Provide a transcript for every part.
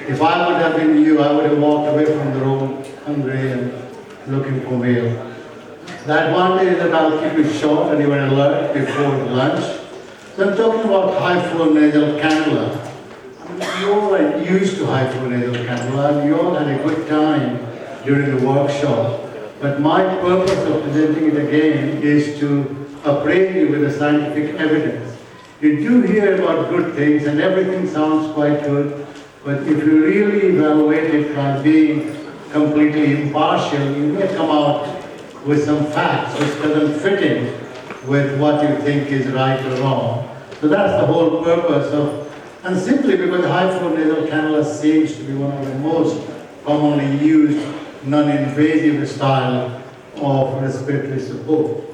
If I would have been you, I would have walked away from the room hungry and looking for meal. The advantage is that I'll keep it short and you are alert before lunch. So I'm talking about high flow nasal cannula. You all are used to high flow nasal cannula and you all had a good time during the workshop. But my purpose of presenting it again is to appraise you with the scientific evidence. You do hear about good things and everything sounds quite good, but if you really evaluate it by being completely impartial, you may come out with some facts which doesn't fit in with what you think is right or wrong. So that's the whole purpose of, and simply because high flow nasal cannula seems to be one of the most commonly used non-invasive style of respiratory support.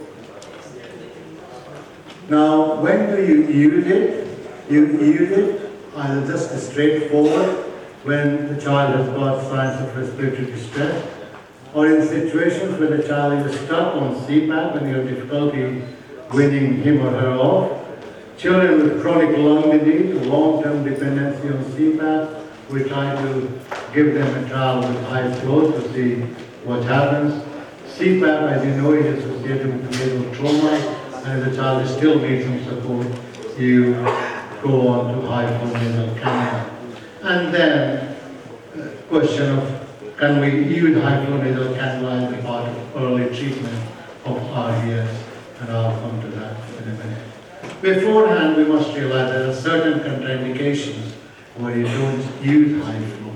Now, when do you use it? You use it either just straightforward when the child has got signs of respiratory distress, or in situations where the child is stuck on CPAP and you have difficulty weaning him or her off. Children with chronic lung disease, long-term dependency on CPAP, we try to give them a trial with high flow to see what happens. CPAP, as you know, is associated with nasal trauma, and if the child still needs some support, you go on to high flow nasal cannula. And then, question of, can we use high flow nasal cannula as a part of early treatment of RDS? And I'll come to that in a minute. Beforehand, we must realize there are certain contraindications where you don't use high flow,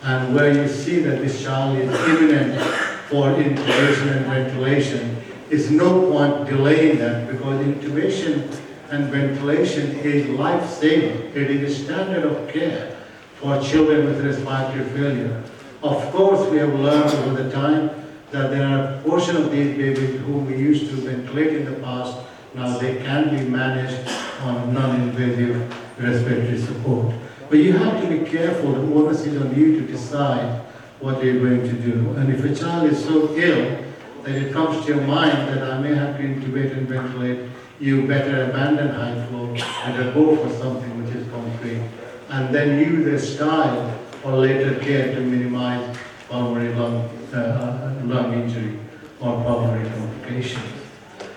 and where you see that this child is imminent for intubation and ventilation. It's no point delaying that, because intubation and ventilation is life-saving. It is a standard of care for children with respiratory failure. Of course, we have learned over the time that there are a portion of these babies whom we used to ventilate in the past. Now they can be managed on non-invasive respiratory support. But you have to be careful. The onus is on you to decide what you're going to do. And if a child is so ill that it comes to your mind that I may have to intubate and ventilate, you better abandon high flow and go for something which is concrete. And then use a style for later care to minimize pulmonary lung injury or pulmonary complications.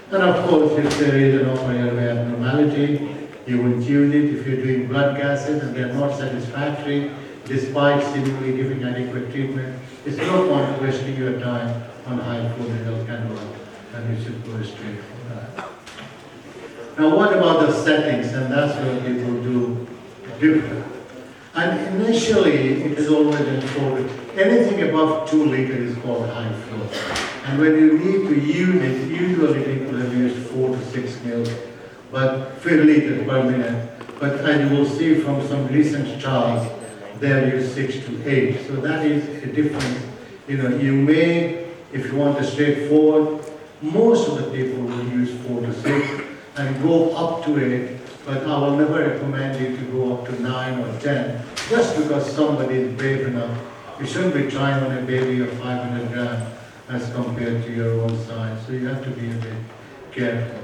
And of course, if there is an upper airway abnormality, you will use it. If you're doing blood gases and they're not satisfactory, despite seemingly giving adequate treatment, it's no point wasting your time on high flow nasal cannula, and you should go straight for that. Now, what about the settings? And that's where people do different. And initially, it is always enforced. Anything above 2 liters is called high flow. And when you need to use it, usually people have used 4 to 6 mils, but 4 liters per minute. But as you will see from some recent trials, they have used 6 to 8. So that is a difference. You know, you may, if you want a straightforward, most of the people will use 4 to 6 and go up to 8. But I will never recommend you to go up to 9 or 10, just because somebody is brave enough. You shouldn't be trying on a baby of 500 grams as compared to your own size. So you have to be a bit careful.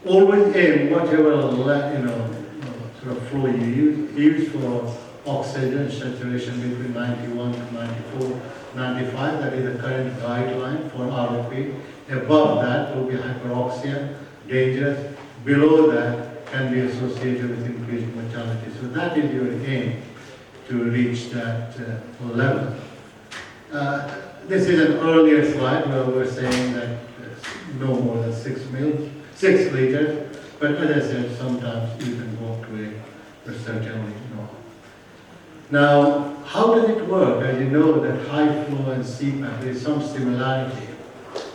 Always aim whatever sort of flow you use for oxygen saturation between 91 to 94, 95. That is the current guideline for ROP. Above that will be hyperoxia, dangerous. Below that can be associated with increased mortality. So that is your aim, to reach that level. This is an earlier slide where we're saying that no more than 6 liters. But as I said, sometimes you can go up to 8, but certainly no. Now, how does it work? As you know, that high flow and CPAP, there is some similarity,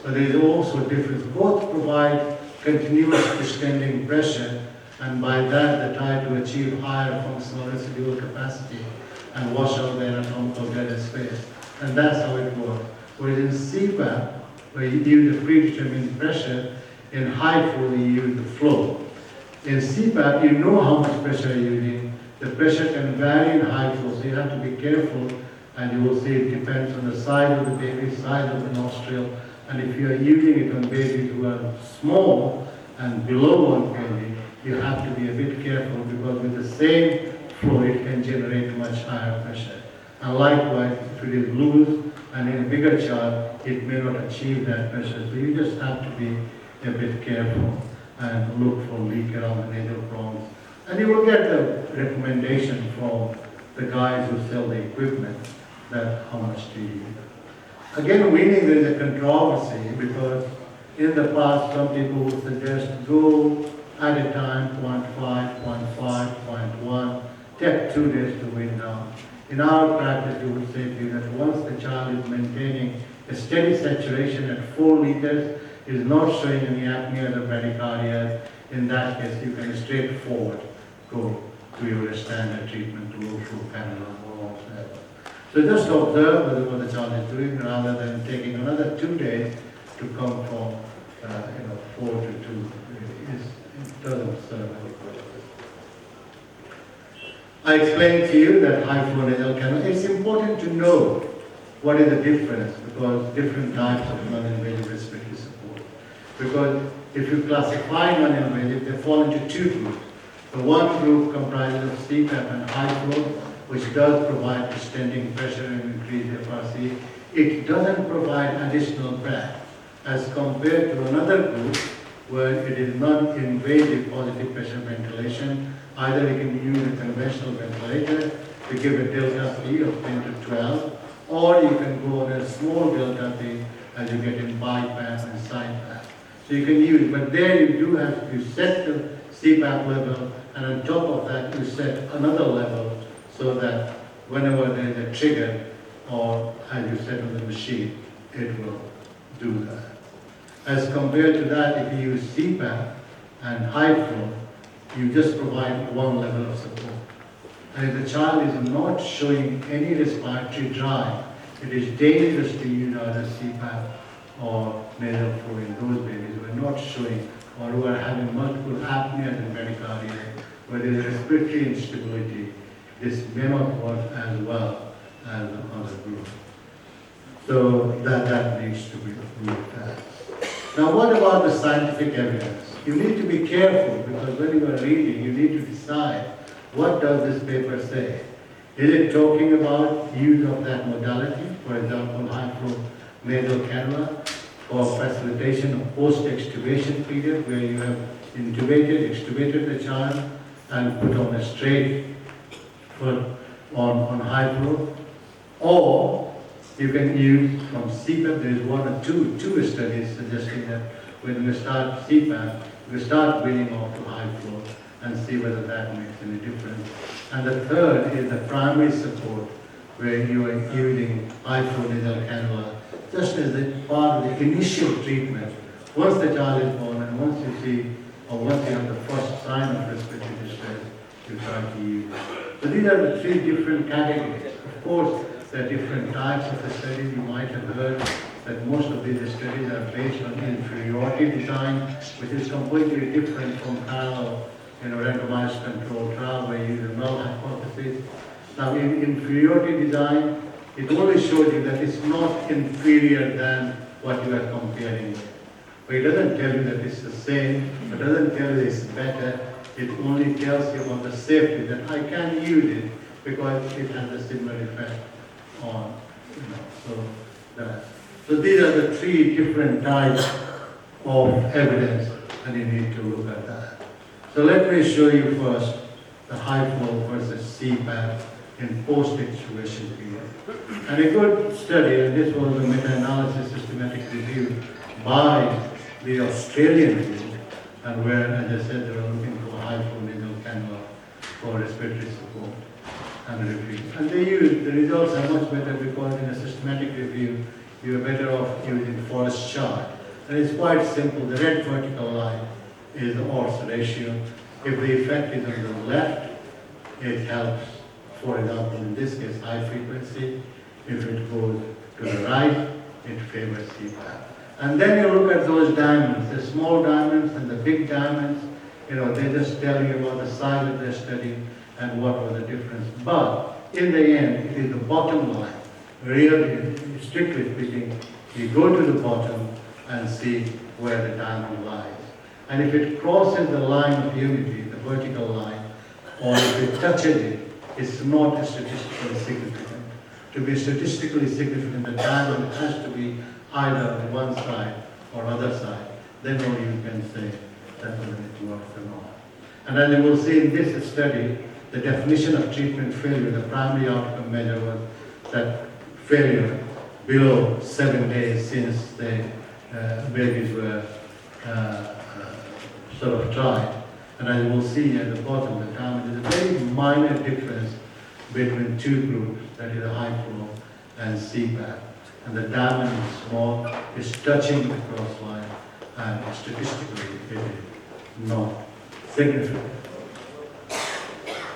but there is also difference. Both provide continuous distending pressure, and by that they try to achieve higher functional residual capacity and wash out the anatomical dead space. And that's how it works. Whereas in CPAP, where you use the predetermined pressure, in high flow you use the flow. In CPAP, you know how much pressure you're using. The pressure can vary in high flow, so you have to be careful, and you will see it depends on the size of the baby, size of the nostril, and if you are using it on babies who are small and below 1 kg, you have to be a bit careful, because with the same flow, it can generate much higher pressure. And likewise, if it is loose and in a bigger child, it may not achieve that pressure. So you just have to be a bit careful and look for leak around the nasal prongs. And you will get the recommendation from the guys who sell the equipment that how much to use. Again, weaning, there is a controversy because in the past some people would suggest go at a time, 0.5, 0.5, 0.1, take 2 days to wean down. In our practice, we would say to you that once the child is maintaining a steady saturation at 4 liters, is not showing any apnea or bradycardia, in that case you can straightforward go to your standard treatment to low flow cannula or whatever. So just observe whether what the child is doing rather than taking another 2 days to come from 4 to 2. It doesn't serve any purpose. I explained to you that high flow nasal cannula. It's important to know what is the difference because different types of non-invasive respiratory support. Because if you classify non-invasive, they fall into 2 groups. The one group comprises of CPAP and high flow, which does provide extending pressure and increase FRC. It doesn't provide additional breath as compared to another group where it is non-invasive positive pressure ventilation. Either you can use a conventional ventilator to give a delta P of 10 to 12, or you can go on a small delta P as you get in bypass and sidepass. So you can use, but there you do have to set the CPAP level, and on top of that you set another level so that whenever there is a trigger or as you set on the machine, it will do that. As compared to that, if you use CPAP and high flow, you just provide one level of support. And if the child is not showing any respiratory drive, it is dangerous to use either CPAP or nasal flow in those babies who are not showing or who are having multiple apneas and bradycardia, where there is respiratory instability. This may not work as well as the other group. So that needs to be looked at. Now what about the scientific evidence? You need to be careful because when you are reading, you need to decide what does this paper say. Is it talking about use of that modality, for example, high flow nasal cannula, for facilitation of post-extubation period where you have extubated the child and put on a straight foot on high flow, or you can use from CPAP. There is 1 or 2 studies suggesting that when we start CPAP, we start weaning off to high flow and see whether that makes any difference. And the third is the primary support, where you are using high flow nasal cannula just as a part of the initial treatment. Once the child is born and once you see, or once you have the first sign of respiratory distress, you try to use it. So these are the 3 different categories. Of course, there are different types of the studies. You might have heard that most of these studies are based on inferiority design, which is completely different from parallel, randomized control trial where you use a null hypothesis. Now in inferiority design, it only shows you that it's not inferior than what you are comparing with. But it doesn't tell you that it's the same, it doesn't tell you it's better, it only tells you about the safety, that I can use it because it has a similar effect on, So these are the 3 different types of evidence, and you need to look at that. So let me show you first the high flow versus CPAP in post-extubation period. And a good study, and this was a meta-analysis systematic review by the Australian group, and where, as I said, they were looking for high flow nasal cannula for respiratory support and review. And they used, the results are much better because in a systematic review, you are better off using forest chart. And it's quite simple. The red vertical line is the odds ratio. If the effect is on the left, it helps, for example, in this case, high frequency. If it goes to the right, it favors CPAP. And then you look at those diamonds, the small diamonds and the big diamonds, they just tell you about the size of their study and what was the difference. But in the end, it is the bottom line. Really, strictly speaking, you go to the bottom and see where the diamond lies. And if it crosses the line of unity, the vertical line, or if it touches it, it's not statistically significant. To be statistically significant, the diamond has to be either on one side or other side. Then only you can say that whether it works or not. And as you will see in this study, the definition of treatment failure, the primary outcome measure was that failure below 7 days since the babies were sort of tried. And as you will see at the bottom, the diamond is a very minor difference between two groups, that is a high flow and CPAP. And the diamond is small, is touching the cross line, and statistically it is not significant.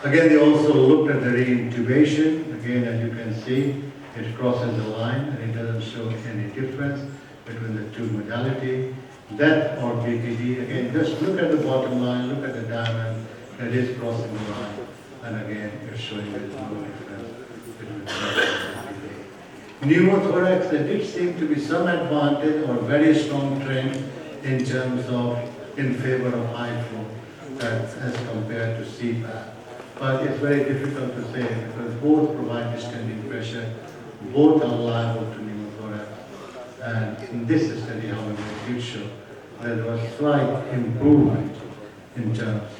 Again, they also looked at the re-intubation. Again, as you can see, it crosses the line and it doesn't show any difference between the two modalities. Death or BPD, again, just look at the bottom line, look at the diamond, it is crossing the line, and again, it's showing there is no difference between death and BPD. Pneumothorax, there did seem to be some advantage or very strong trend in terms of in favor of high flow as compared to CPAP. But it's very difficult to say because both provide distending pressure, both are liable to pneumothorax. And in this study, however, it did show that there was slight improvement in terms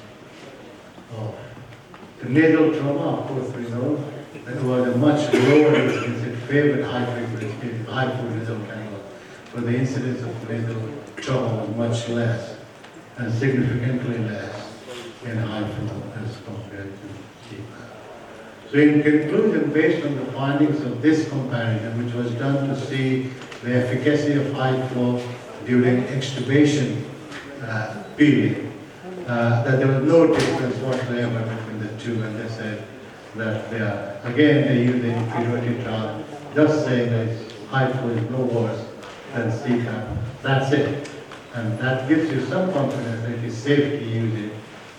of the nasal trauma. Of course, we know that there was a much lower incidence. It favored high frequency, high flow nasal cannula. But the incidence of nasal trauma was much less and significantly less in high flow as compared to CPAP. So in conclusion, based on the findings of this comparison, which was done to see the efficacy of high flow during extubation period, that there was no difference whatsoever between the two, and they said that they are, again they use the inferiority trial, just saying that high flow is no worse than CPAP. That's it. And that gives you some confidence that it is safe to use it,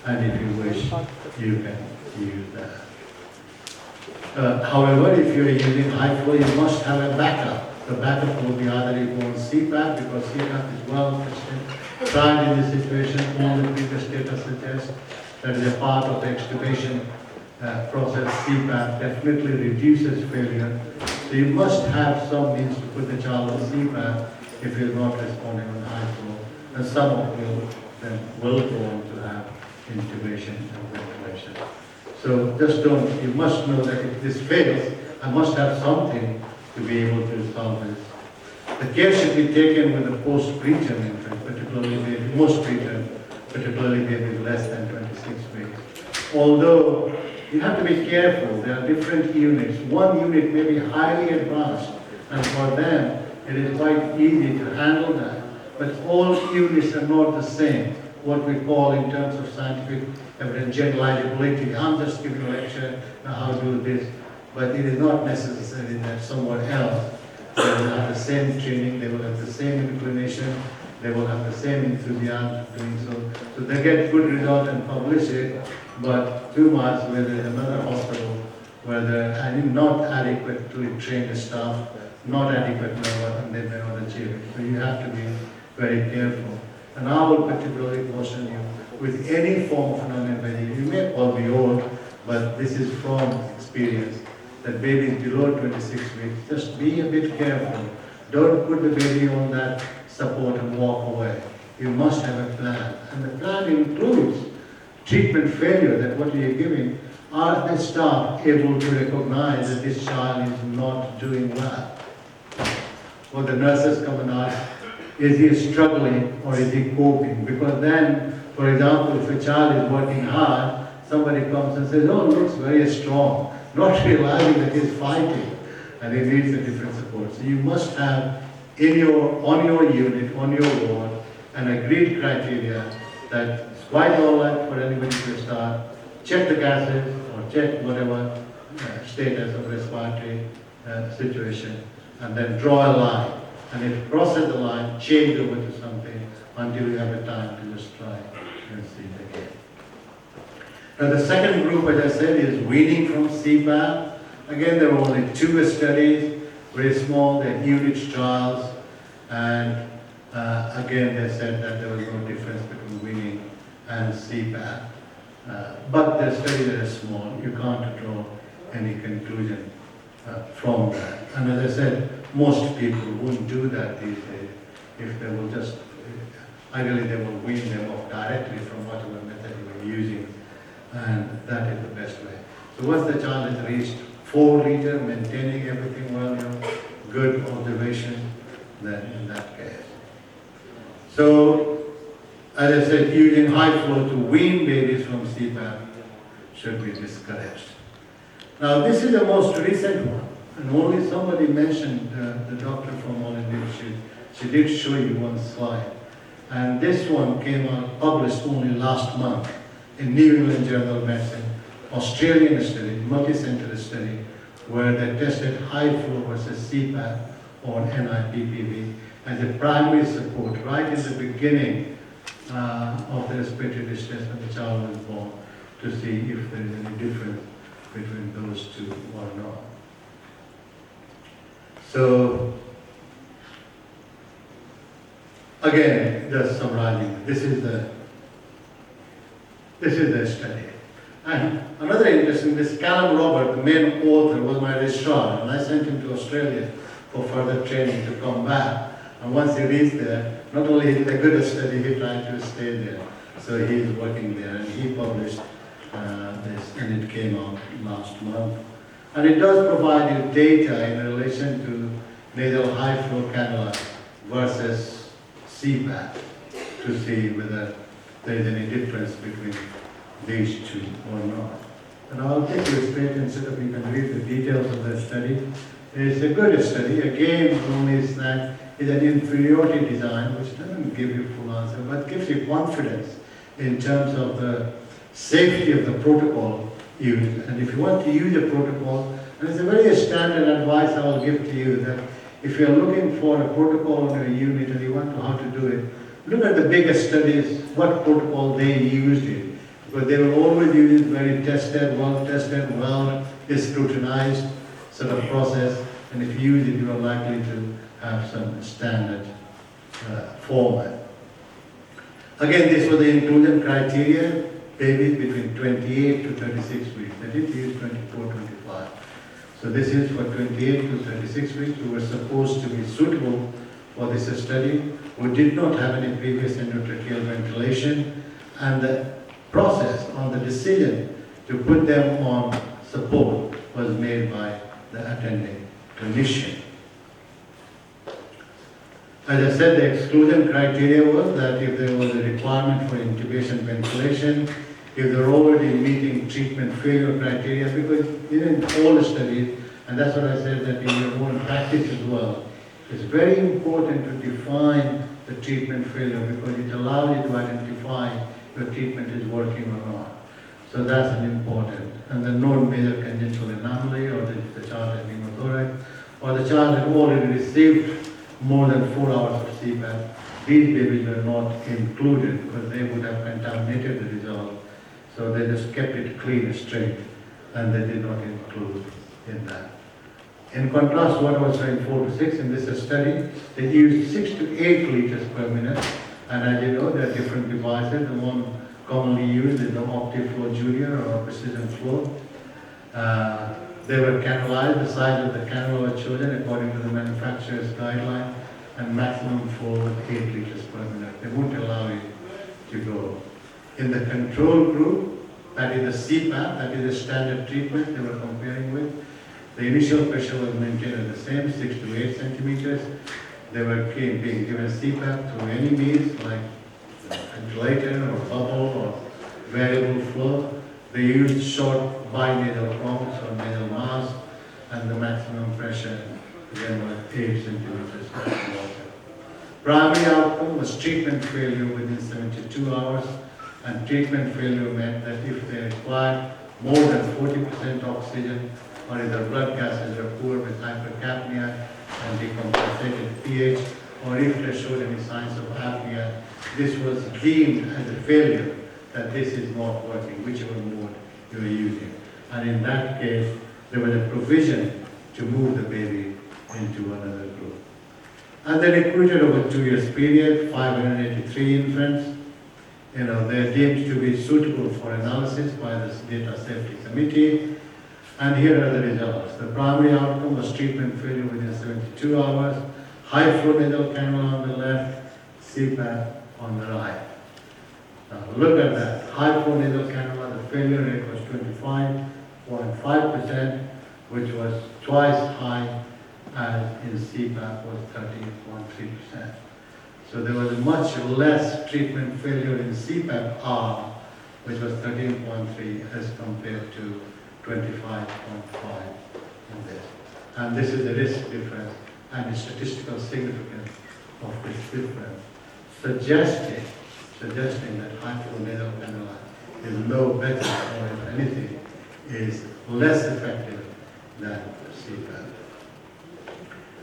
and if you wish, you can use that. However, if you are using high flow, you must have a backup. The backup will be either you go on CPAP, because CPAP is well tested, tried in this situation. All the previous data suggests that is a part of the extubation process. CPAP definitely reduces failure. So you must have some means to put the child on CPAP if he is not responding on high flow. And some of you then will go on to have intubation and ventilation. So just don't, you must know that if this fails, I must have something to be able to solve this. The care should be taken with a post-preterm infant, particularly baby, most preterm, particularly baby less than 26 weeks. Although you have to be careful, there are different units. One unit may be highly advanced, and for them it is quite easy to handle that. But all units are not the same. What we call in terms of scientific evidence generalizability. I'm just giving a lecture on how to do this, but it is not necessary that somewhere else they will have the same training, they will have the same inclination, they will have the same enthusiasm doing so. So they get good result and publish it, but 2 months where there is another hospital where there are not adequately trained staff, not adequate number, and they may not achieve it. So you have to be very careful. And I will particularly caution you with any form of non-invasive. You may all be old, but this is from experience, that babies below 26 weeks, just be a bit careful. Don't put the baby on that support and walk away. You must have a plan. And the plan includes treatment failure, that what you are giving, are the staff able to recognize that this child is not doing well? Or the nurses come and ask, is he struggling or is he coping? Because then, for example, if a child is working hard, somebody comes and says, oh, looks very strong, not realizing that he's fighting and he needs a different support. So you must have on your unit, on your ward, an agreed criteria that it's quite all right for anybody to start, check the gases or check whatever status of respiratory situation, and then draw a line. And if it crosses the line, change over to something until you have a time to just try and see it again. Now the second group, as I said, is weaning from CPAP. Again, there were only 2 studies, very small, they're unit trials, and again they said that there was no difference between weaning and CPAP. But the studies are small, you can't draw any conclusion from that. And as I said, most people wouldn't do that these days. If they will just, ideally they will wean them off directly from whatever method you are using, and that is the best way. So once the child has reached 4 liters, maintaining everything well, good observation, then in that case. So, as I said, using high flow to wean babies from CPAP should be discouraged. Now, this is the most recent one, and only somebody mentioned the doctor from Holland. She did show you one slide. And this one came out, published only last month in New England Journal of Medicine, Australian study, multi-center study, where they tested high flow versus CPAP or NIPPV as a primary support right in the beginning of the respiratory distress when the child was born, to see if there is any difference between those two or not. So, again, just summarizing, this is the study. And another interesting, this Callum Robert, the main author, was my registrar, and I sent him to Australia for further training to come back. And once he reached there, not only did he good a study, he tried to stay there. So he's working there, and he published this, and it came out last month. And it does provide you data in relation to nasal high flow cannula versus CPAP to see whether there is any difference between these two or not. And I'll take you straight and so that you can read the details of the study. It's a good study. Again, only snag is an inferiority design, which doesn't give you full answer, but gives you confidence in terms of the safety of the protocol used. And if you want to use a protocol, and it's a very standard advice I will give to you, that if you're looking for a protocol on a unit and you want to know how to do it, look at the biggest studies, what protocol they used it. Because they will always use it very tested, well scrutinized sort of process. And if you use it, you are likely to have some standard format. Again, this was the inclusion criteria, babies between 28 to 36 weeks. They didn't use 24, 25. So this is for 28 to 36 weeks who were supposed to be suitable for this study, who did not have any previous endotracheal ventilation, and the process on the decision to put them on support was made by the attending clinician. As I said, the exclusion criteria was that if there was a requirement for intubation ventilation, if they're already meeting treatment failure criteria, because in all the studies, and that's what I said that in your own practice as well, it's very important to define the treatment failure because it allows you to identify if your treatment is working or not. So that's an important. And the non-major congenital anomaly, or the child has pneumothorax, or the child had already received more than 4 hours of CPAP, these babies were not included because they would have contaminated the result. So they just kept it clean, straight, and they did not include in that. In contrast, what I was saying 4 to 6 in this study, they used 6 to 8 liters per minute, and as you know, there are different devices. The one commonly used is the OptiFlow Junior or Precision Flow. They were cannulated, the size of the cannula was chosen according to the manufacturer's guideline, and maximum flow was 8 liters per minute. They won't allow you to go. In the control group, that is the CPAP, that is the standard treatment they were comparing with, the initial pressure was maintained at the same, 6 to 8 centimeters. They were being given CPAP through any means like ventilator or bubble or variable flow. They used short binasal pumps or nasal masks, and the maximum pressure again was 8 centimeters of water. Primary outcome was treatment failure within 72 hours, and treatment failure meant that if they required more than 40% oxygen, or if the blood gases are poor with hypercapnia and decompensated pH, or if they showed any signs of apnea, this was deemed as a failure, that this is not working, whichever mode you are using. And in that case, there was a provision to move the baby into another group. And they recruited over 2 years period, 583 infants. they're deemed to be suitable for analysis by the Data Safety Committee. And here are the results. The primary outcome was treatment failure within 72 hours, high flow nasal cannula on the left, CPAP on the right. Now look at that. High flow nasal cannula, the failure rate was 25.5%, which was twice high as in CPAP was 13.3%. So there was much less treatment failure in CPAP arm, which was 13.3 as compared to 25.5 in this. And this is the risk difference and the statistical significance of this difference, suggesting that high flow nasal cannula is no better, or if anything, is less effective than CPAP.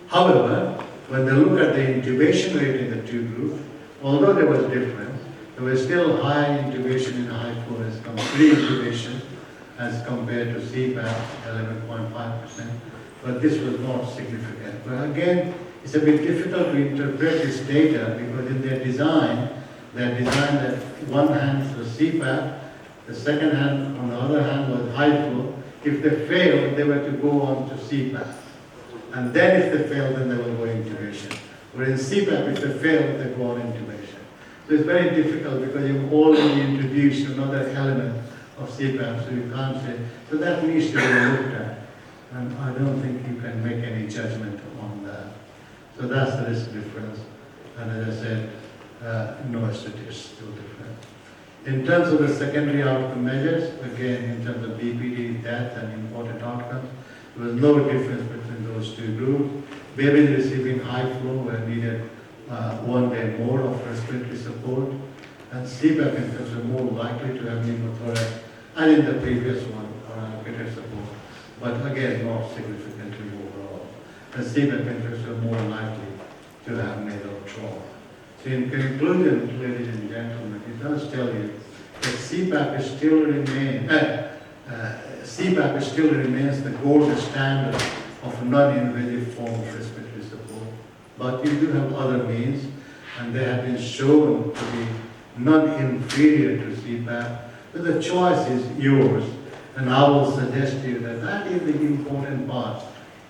However, when they look at the intubation rate in the two groups, although there was difference, there was still high intubation in high flow as pre-intubation as compared to CPAP, 11.5%, but this was not significant. But again, it's a bit difficult to interpret this data because in their design, they're designed that one hand was CPAP, the second hand, on the other hand, was high flow. If they failed, they were to go on to CPAP. And then if they failed, then they will go intubation. Where in CPAP, if they fail, they go on intubation. So it's very difficult because you've already introduced another element of CPAP, so you can't say. So that needs to be looked at. And I don't think you can make any judgment on that. So that's the risk difference. And as I said, no statistical difference. In terms of the secondary outcome measures, again, in terms of BPD, death, and important outcomes, there was no difference between those two groups. Babies receiving high flow were needed 1 day more of respiratory support, and CPAP infants were more likely to have pneumothorax, and in the previous one, greater support, but again, not significantly overall. And CPAP infants were more likely to have nasal trauma. So in conclusion, ladies and gentlemen, it does tell you that CPAP still remains the gold standard of non-invasive form of respiratory support. But you do have other means, and they have been shown to be non-inferior to CPAP. So the choice is yours, and I will suggest to you that that is the important part.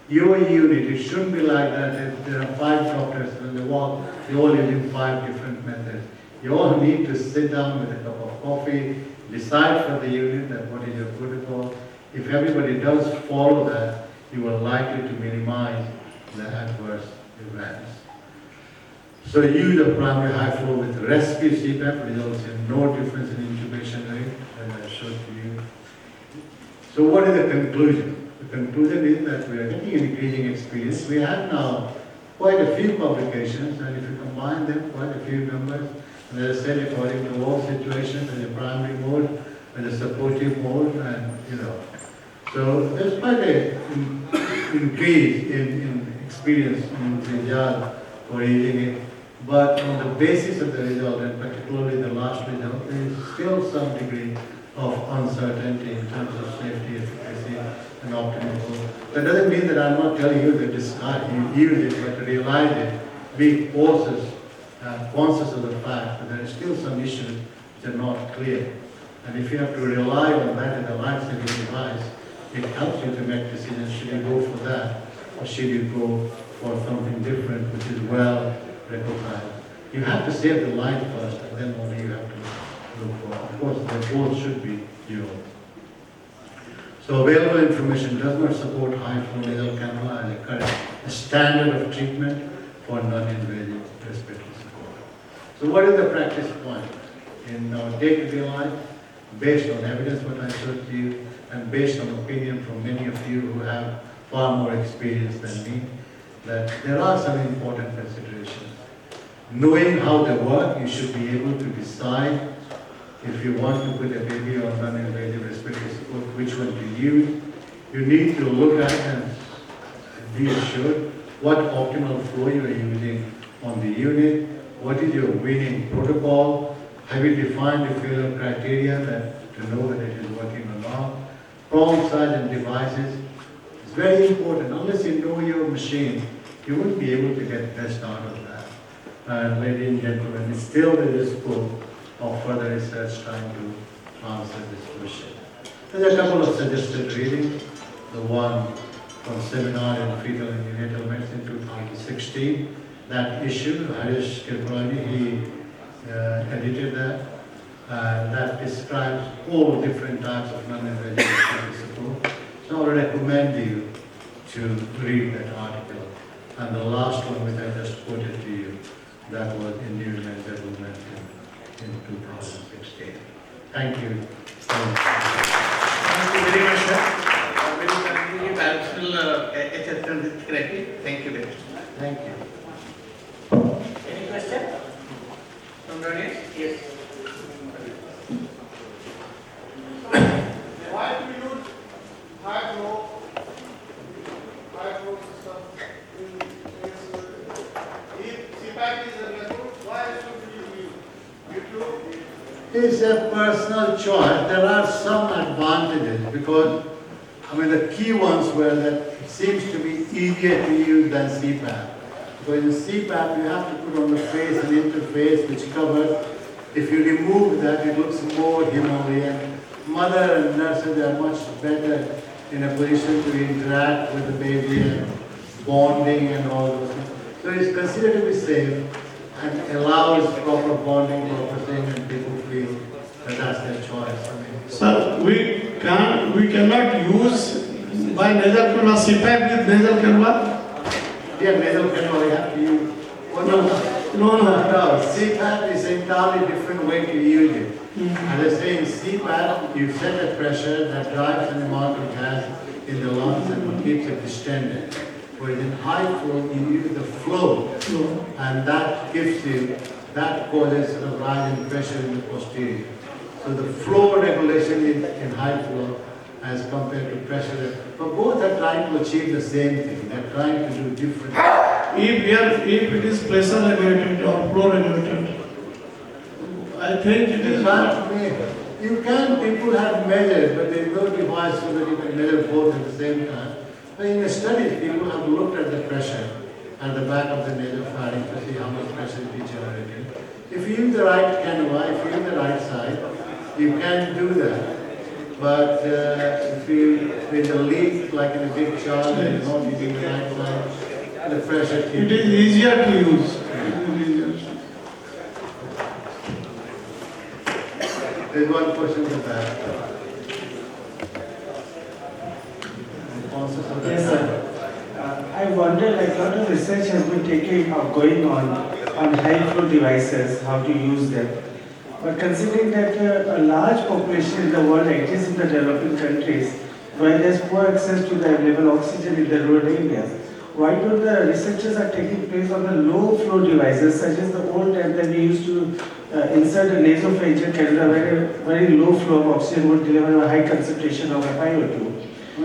Your unit, it shouldn't be like that. If there are 5 doctors and they all using 5 different methods. You all need to sit down with a cup of coffee, decide for the unit that what is your protocol. If everybody does follow that, you are likely to minimize the adverse events. So use a primary high flow with rescue CPAP results in no difference in intubation rate, as I showed to you. So what is the conclusion? The conclusion is that we are getting increasing experience. We have now quite a few publications, and if you combine them, quite a few numbers. And as I said, according to all situations, as a primary mode, as a supportive mode, and So there's quite an increase in experience in Rijal for using it. But on the basis of the result, and particularly the last result, there is still some degree of uncertainty in terms of safety, efficacy, and optimal flow. That doesn't mean that I'm not telling you to discard, you use it, but to realize it, be conscious of the fact that there are still some issues which are not clear. And if you have to rely on that as a life-saving device, it helps you to make decisions. Should you go for that, or should you go for something different, which is well recognized? You have to save the life first, and then only you have to look for. Of course, the goal should be yours. So available information does not support high flow nasal cannula as a standard of treatment for non-invasive respiratory support. So what is the practice point? In our day-to-day life, based on evidence what I showed to you, and based on opinion from many of you who have far more experience than me, that there are some important considerations. Knowing how they work, you should be able to decide if you want to put a baby on non-invasive respiratory support, which one to use. You need to look at and be assured what optimal flow you are using on the unit, what is your weaning protocol, have you defined the failure criteria to know whether it is working or not, prong size and devices. It's very important. Unless you know your machine, you won't be able to get best out of that. And ladies and gentlemen, still there is scope of further research trying to answer this question. There are a couple of suggested readings. The one from Seminar in Fetal and Neonatal Medicine 2016. That issue, Harish Kirpurani, he edited that. That describes all different types of non-invasive support. So I would recommend you to read that article. And the last one which I just quoted to you, that was in New Medical Medicine in 2016. Thank you. Thank you very much, sir. Very convenient, traditional HFNC correctly. Thank you very much. Thank you. Any question from the audience? Yes. Why do you use high flow system in if CPAP is available? Why should you use YouTube? It's a personal choice. There are some advantages because, the key ones were that it seems to be easier to use than CPAP. Because in CPAP, you have to put on the face an interface which covers. If you remove that, it looks more Himalayan. Mother and nurses are much better in a position to interact with the baby and bonding and all those things. So it's considered to be safe and allows proper bonding, proper thing, and people feel that that's their choice. Sir, we cannot use by nasal cannula CPAP with nasal cannula. Yeah, nasal cannula, you have to use. No. CPAP is an entirely different way to use it. As I say, in CPAP, you set a pressure that drives an amount of gas in the lungs and keeps it distended. Whereas in high flow, you use the flow, and that causes sort of rise in pressure in the posterior. So the flow regulation is in high flow as compared to pressure. But both are trying to achieve the same thing. They're trying to do different. If it is pressure regulated or flow regulated, I think it is not. People have measured, but there is no device so that you can measure both at the same time. But in the studies, people have looked at the pressure at the back of the nasopharynx to see how much pressure it is generating. If you use the right cannula, if you use the right side, you can do that. But if you with a leak, like in a big child, and you're not using the right side, the pressure it is easier to use. There's one question in the back. Yes, sir. I wonder, a lot of research has been going on high flow devices, how to use them. But considering that a large population in the world, at least in the developing countries, where there's poor access to the available oxygen in the rural areas, why don't the researchers are taking place on the low flow devices, such as the old time that we used to insert a nasopharyngeal cannula where a very low flow of oxygen would deliver a high concentration of FiO2.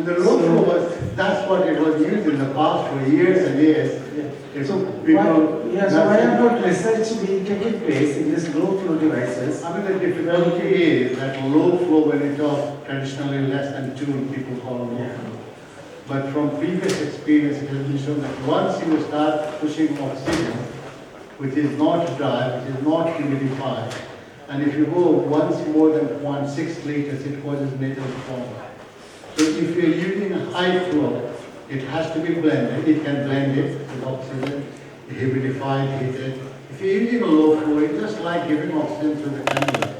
The low flow that's what it was used in the past for years and years. Yeah. So why are not research being taken place in these low flow devices? The difficulty is that low flow, when it was traditionally less than 2, people call it low flow. But from previous experience, it has been shown that once you start pushing oxygen, which is not dry, which is not humidified, and if you go once more than 0.6 liters, it causes nasal trauma. So if you're using a high flow, it has to be blended. It can blend it with oxygen, humidified, heated. If you're using a low flow, it's just like giving oxygen through the cannula,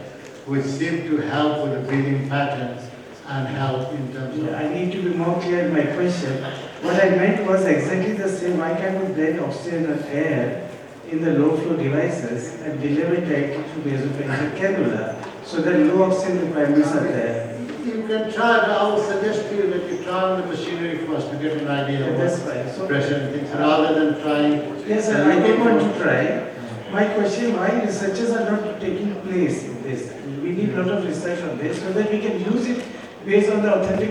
which seems to help with the breathing patterns and help in terms of... I need to be more clear in my question. What I meant was exactly the same. Why can't we blend oxygen and air in the low flow devices and deliver it directly to nasopharyngeal cannula so that low oxygen requirements are there? You can try, but I would suggest to you that you try on the machinery first to get an idea of pressure and things, rather than trying... Yes, sir, I don't want to try. My question, why researchers are not taking place in this? We need a lot of research on this so that we can use it based on the authentic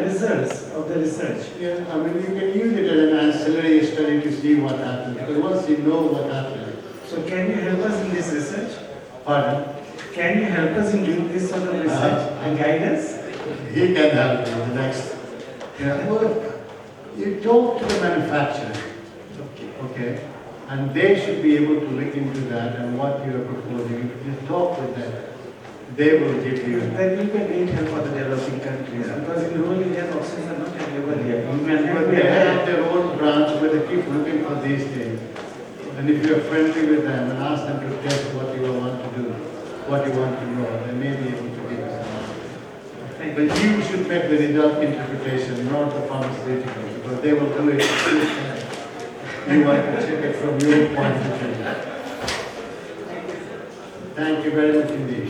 results of the research. Yeah, you can use it as an ancillary study to see what happens, because once you know what happens... So can you help us in this research? Pardon? Can you help us in doing this sort of research and guide us? He can help you in the next. Well, you talk to the manufacturer, okay? And they should be able to look into that and what you are proposing. If you talk with them, they will give you. That will be a great help for the developing countries because in rural areas oxygen are not available here. You may not But be they aware. have their own branch where they keep looking for these things. And if you are friendly with them and ask them to test what you want to do, what you want to know, they may be able to give you some answers. But you should make the result interpretation, not the pharmaceutical, because they will do it. You want to check it from your point of view. Thank you very much indeed.